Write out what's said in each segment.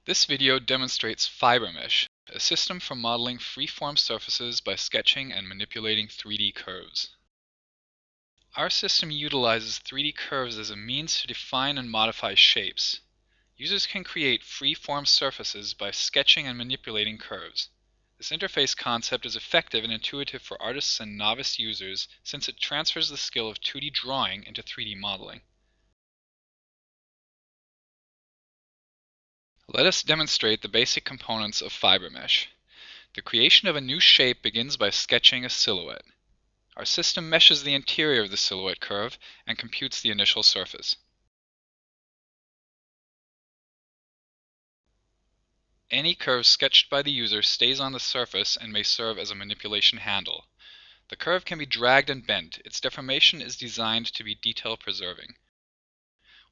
This video demonstrates FiberMesh, a system for modeling freeform surfaces by sketching and manipulating 3D curves. Our system utilizes 3D curves as a means to define and modify shapes. Users can create freeform surfaces by sketching and manipulating curves. This interface concept is effective and intuitive for artists and novice users since it transfers the skill of 2D drawing into 3D modeling. Let us demonstrate the basic components of FiberMesh. The creation of a new shape begins by sketching a silhouette. Our system meshes the interior of the silhouette curve and computes the initial surface. Any curve sketched by the user stays on the surface and may serve as a manipulation handle. The curve can be dragged and bent. Its deformation is designed to be detail preserving.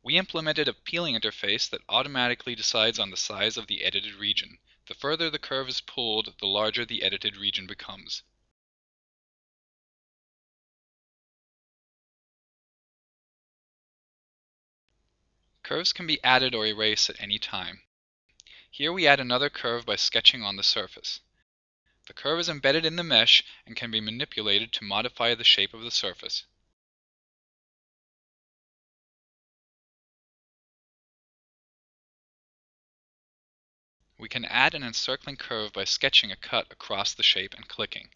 We implemented a peeling interface that automatically decides on the size of the edited region. The further the curve is pulled, the larger the edited region becomes. Curves can be added or erased at any time. Here we add another curve by sketching on the surface. The curve is embedded in the mesh and can be manipulated to modify the shape of the surface. We can add an encircling curve by sketching a cut across the shape and clicking.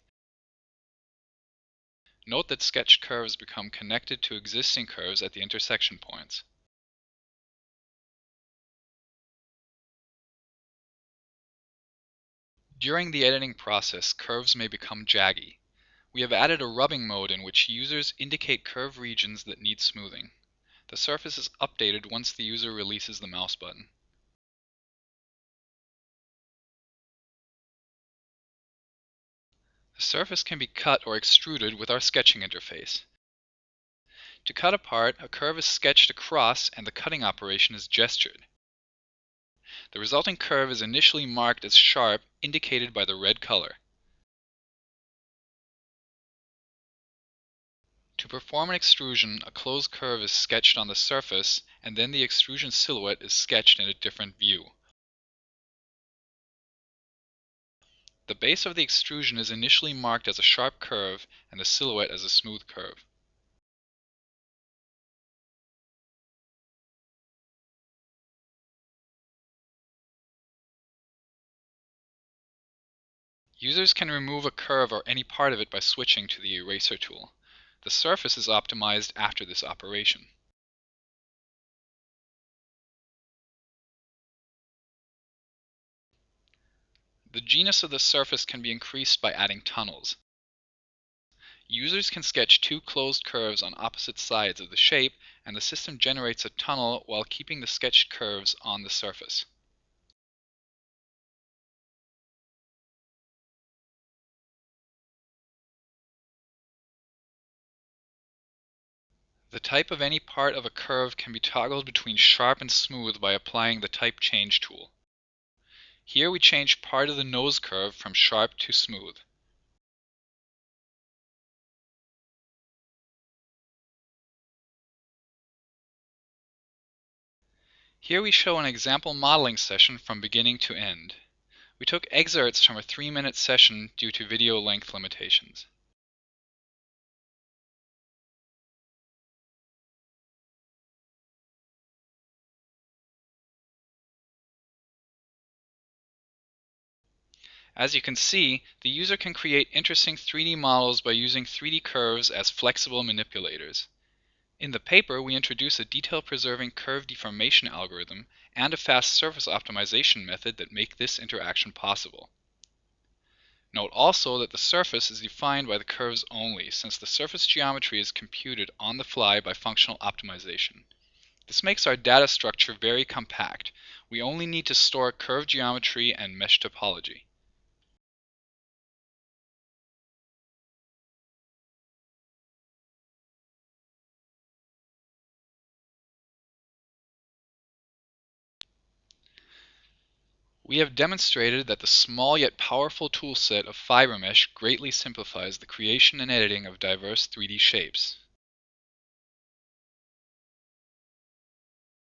Note that sketched curves become connected to existing curves at the intersection points. During the editing process, curves may become jaggy. We have added a rubbing mode in which users indicate curve regions that need smoothing. The surface is updated once the user releases the mouse button. The surface can be cut or extruded with our sketching interface. To cut apart, a curve is sketched across and the cutting operation is gestured. The resulting curve is initially marked as sharp, indicated by the red color. To perform an extrusion, a closed curve is sketched on the surface, and then the extrusion silhouette is sketched in a different view. The base of the extrusion is initially marked as a sharp curve and the silhouette as a smooth curve. Users can remove a curve or any part of it by switching to the eraser tool. The surface is optimized after this operation. The genus of the surface can be increased by adding tunnels. Users can sketch two closed curves on opposite sides of the shape, and the system generates a tunnel while keeping the sketched curves on the surface. The type of any part of a curve can be toggled between sharp and smooth by applying the Type Change tool. Here we change part of the nose curve from sharp to smooth. Here we show an example modeling session from beginning to end. We took excerpts from a 3-minute session due to video length limitations. As you can see, the user can create interesting 3D models by using 3D curves as flexible manipulators. In the paper, we introduce a detail-preserving curve deformation algorithm and a fast surface optimization method that make this interaction possible. Note also that the surface is defined by the curves only, since the surface geometry is computed on the fly by functional optimization. This makes our data structure very compact. We only need to store curve geometry and mesh topology. We have demonstrated that the small yet powerful toolset of FiberMesh greatly simplifies the creation and editing of diverse 3D shapes.